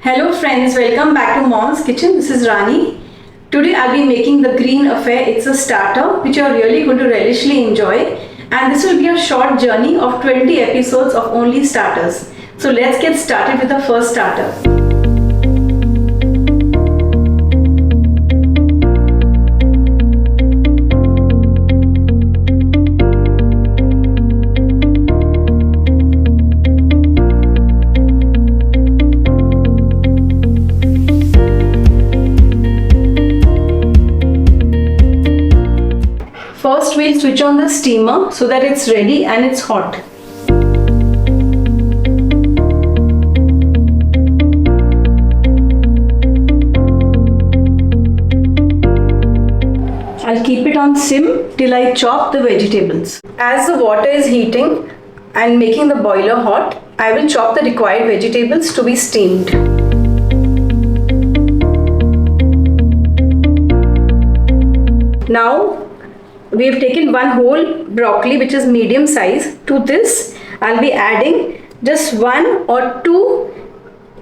Hello friends, welcome back to Mom's Kitchen. This is Rani. Today I'll be making the green affair. It's a starter which you're really going to relishly enjoy, and this will be a short journey of 20 episodes of only starters. So let's get started with the first starter. First we'll switch on the steamer so that it's ready and it's hot. I'll keep it on sim till I chop the vegetables. As the water is heating and making the boiler hot, I will chop the required vegetables to be steamed. Now we have taken one whole broccoli which is medium size. To this I'll be adding just 1 or 2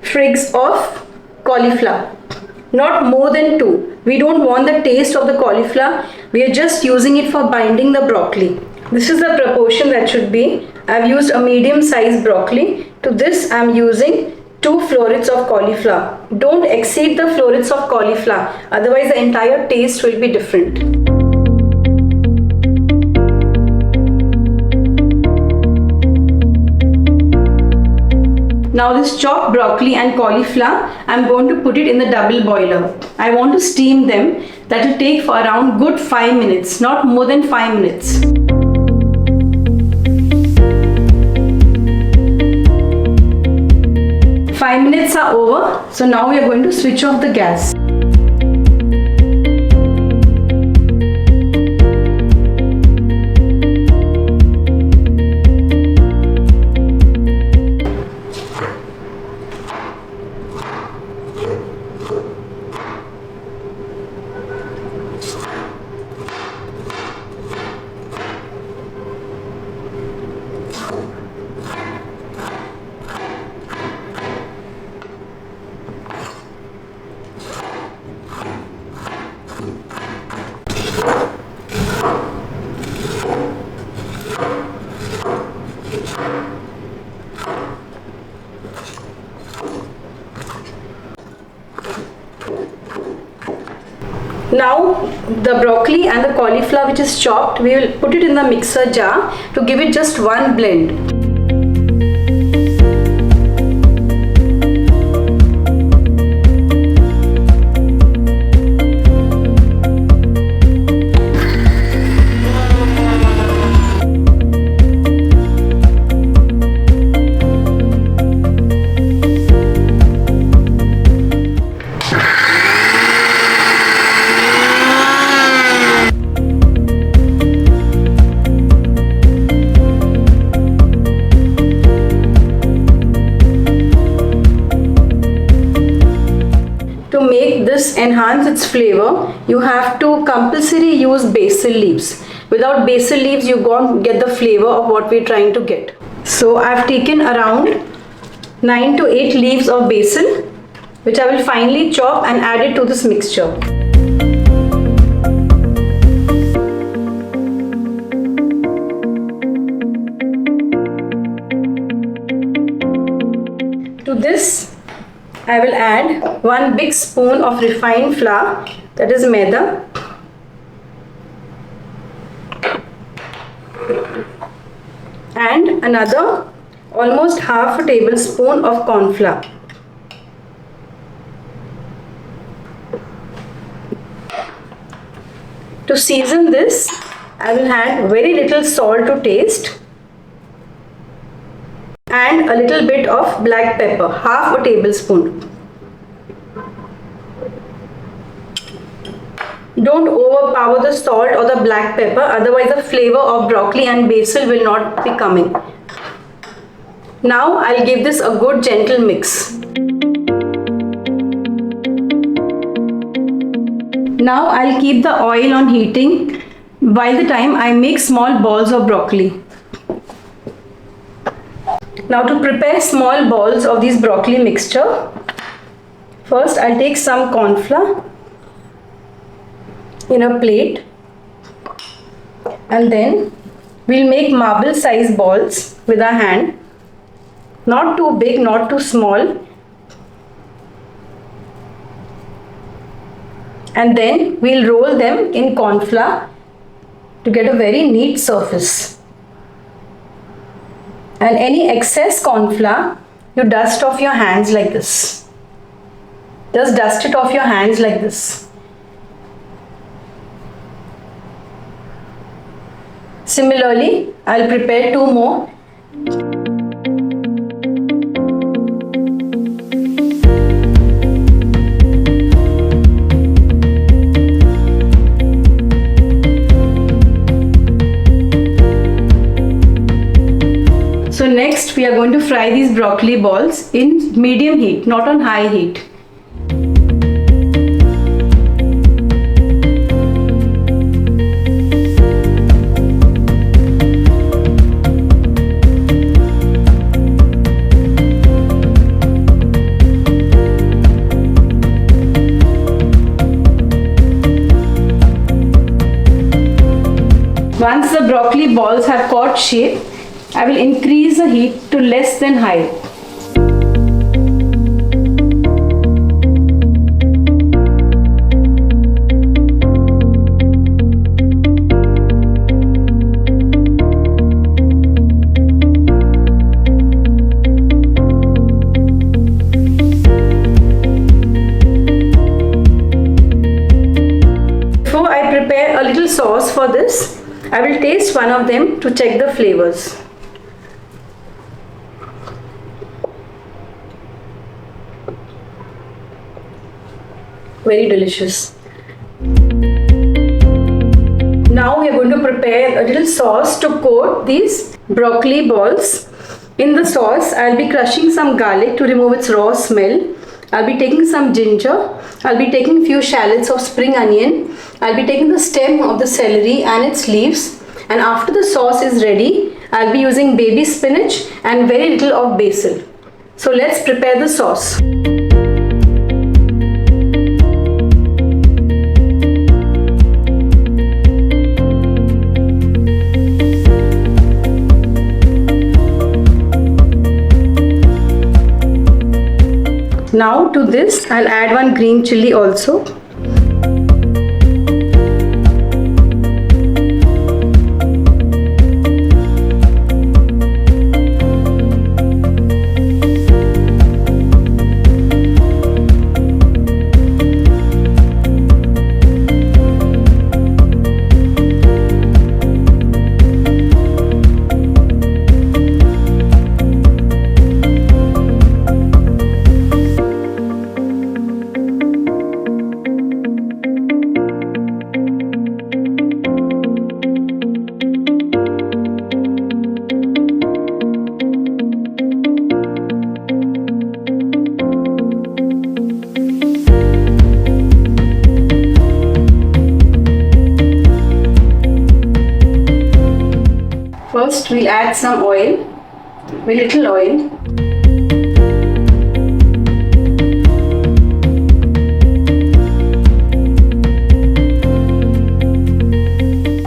sprigs of cauliflower, not more than 2. We don't want the taste of the cauliflower, we are just using it for binding the broccoli. This is the proportion that should be. I've used a medium size broccoli. To this I'm using 2 florets of cauliflower. Don't exceed the florets of cauliflower, otherwise the entire taste will be different. Now this chopped broccoli and cauliflower, I'm going to put it in the double boiler. I want to steam them. That will take for around good 5 minutes, not more than 5 minutes. Five minutes are over, so now we are going to switch off the gas. Now the broccoli and the cauliflower which is chopped, we will put it in the mixer jar to give it just one blend. To make this enhance its flavor, you have to compulsory use basil leaves. Without basil leaves, you won't get the flavor of what we're trying to get. So I've taken around 9 to 8 leaves of basil, which I will finely chop and add it to this mixture. To this I will add 1 big spoon of refined flour, that is maida, and another almost half a tablespoon of cornflour. To season this, I will add very little salt to taste and a little bit of black pepper, half a tablespoon. Don't overpower the salt or the black pepper, otherwise the flavor of broccoli and basil will not be coming. Now I'll give this a good gentle mix. Now I'll keep the oil on heating while the time I make small balls of broccoli. Now to prepare small balls of this broccoli mixture, First, I'll take some cornflour in a plate, and then we'll make marble size balls with our hand. Not too big, not too small. And then we'll roll them in cornflour to get a very neat surface. And any excess cornflour, you dust off your hands like this. Just dust it off your hands like this. Similarly, I'll prepare 2 more. So next we are going to fry these broccoli balls in medium heat, not on high heat. Once the broccoli balls have caught shape, I will increase the heat to less than high. Before I prepare a little sauce for this, I will taste one of them to check the flavors. Very delicious. Now we are going to prepare a little sauce to coat these broccoli balls. In the sauce, I'll be crushing some garlic to remove its raw smell. I'll be taking some ginger. I'll be taking few shallots of spring onion. I'll be taking the stem of the celery and its leaves. And after the sauce is ready, I'll be using baby spinach and very little of basil. So let's prepare the sauce. Now to this, I'll add 1 green chilli also. First, we'll add some oil, very little oil.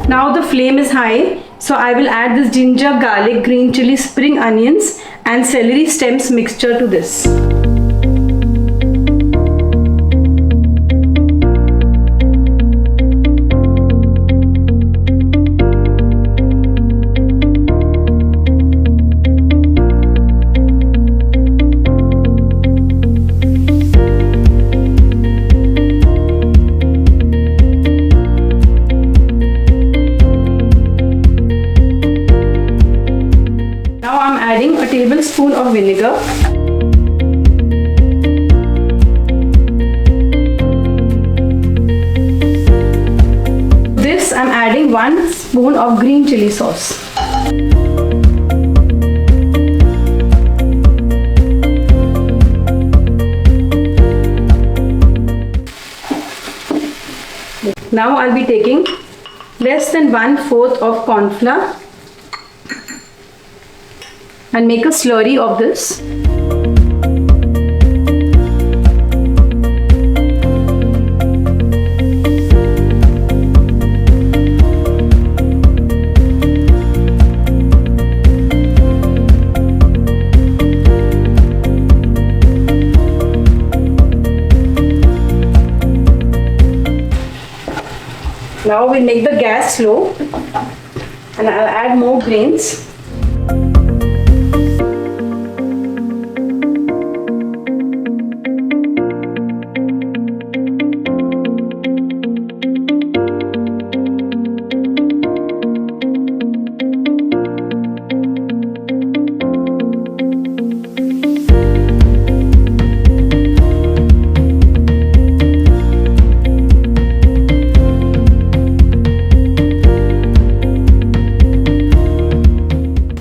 Now the flame is high, so I will add this ginger, garlic, green chilli, spring onions and celery stems mixture to this. Adding a tablespoon of vinegar. This I'm adding 1 spoon of green chilli sauce. Now I'll be taking less than 1/4 of cornflour and make a slurry of this. Now we make the gas slow and I'll add more grains.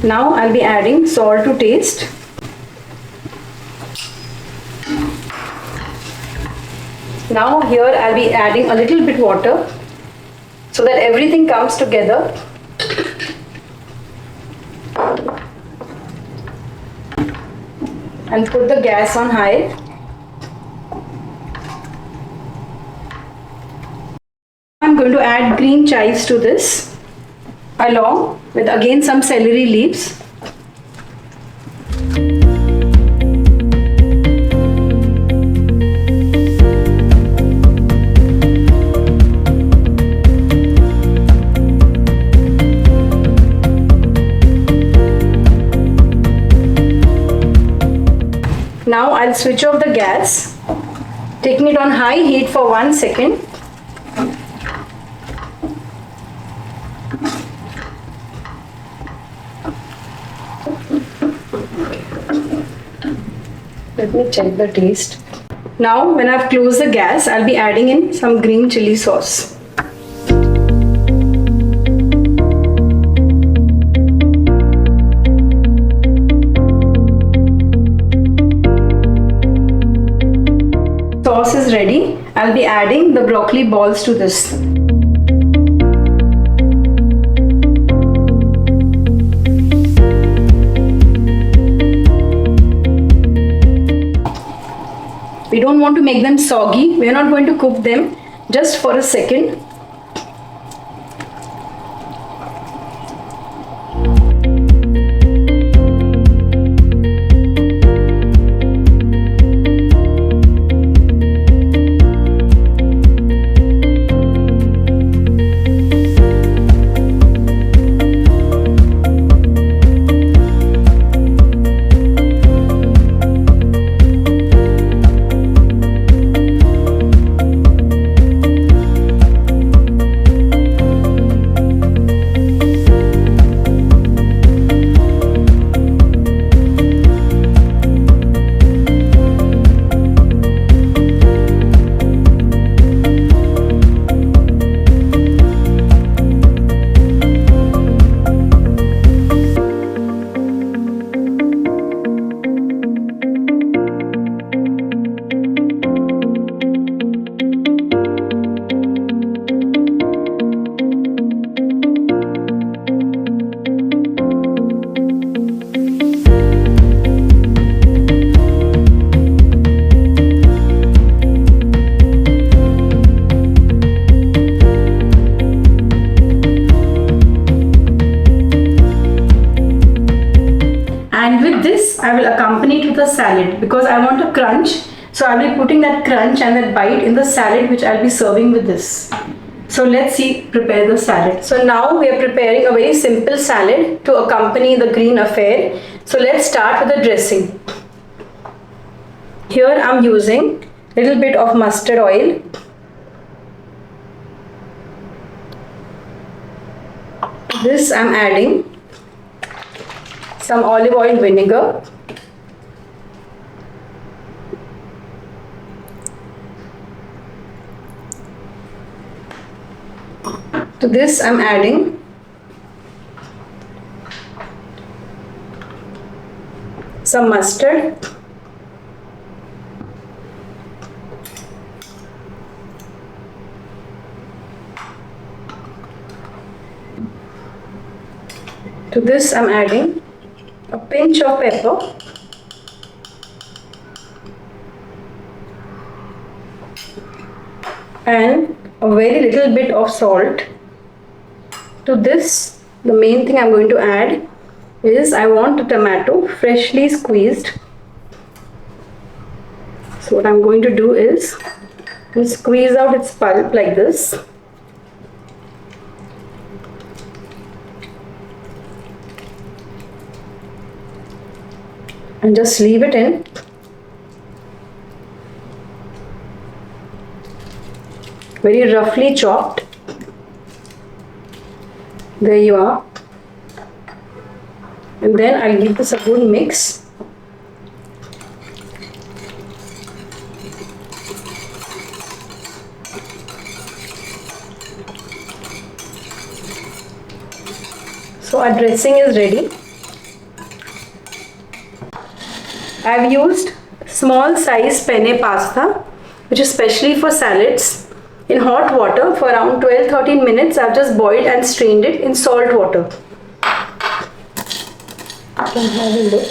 Now I'll be adding salt to taste. Now here I'll be adding a little bit water so that everything comes together. And put the gas on high. I'm going to add green chives to this, along with again some celery leaves. Now I'll switch off the gas, taking it on high heat for 1 second. Let me check the taste. Now when I've closed the gas, I'll be adding in some green chili sauce. Sauce is ready. I'll be adding the broccoli balls to this. We don't want to make them soggy. We are not going to cook them, just for a second. I will accompany it with a salad because I want a crunch. So I'll be putting that crunch and that bite in the salad which I'll be serving with this. So let's see, prepare the salad. So now we are preparing a very simple salad to accompany the green affair. So let's start with the dressing. Here I'm using a little bit of mustard oil. To this I'm adding some olive oil vinegar. To this I'm adding some mustard. To this I'm adding a pinch of pepper. And a very little bit of salt. To this, the main thing I'm going to add is I want a tomato freshly squeezed. So what I'm going to do is squeeze out its pulp like this. and just leave it in. Very roughly chopped. There you are. And then I'll give this a good mix. So our dressing is ready. I've used small size penne pasta, which is specially for salads, in hot water for around 12-13 minutes. I've just boiled and strained it in salt water. You can have a look.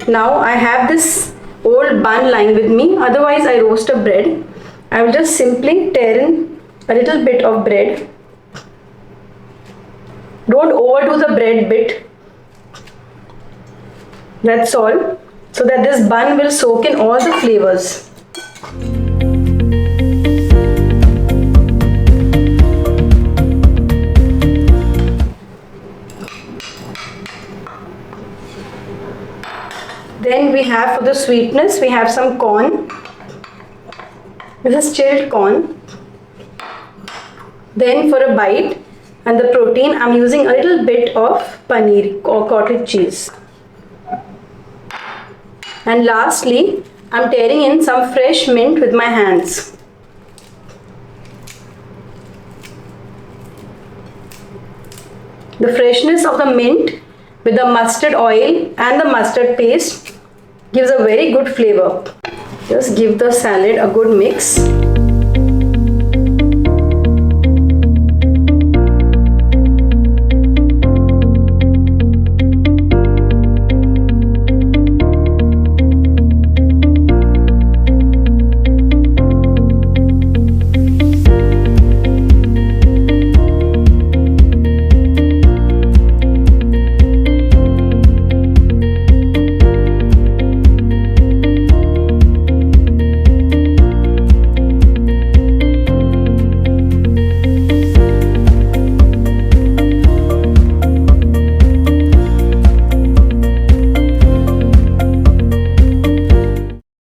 Now I have this old bun lying with me, otherwise I roast a bread. I will just simply tear in a little bit of bread. Don't overdo the bread bit. That's all, so that this bun will soak in all the flavors. Then we have, for the sweetness, we have some corn. This is chilled corn. Then for a bite and the protein, I'm using a little bit of paneer or cottage cheese. And lastly, I'm tearing in some fresh mint with my hands. The freshness of the mint with the mustard oil and the mustard paste gives a very good flavor. Just give the salad a good mix.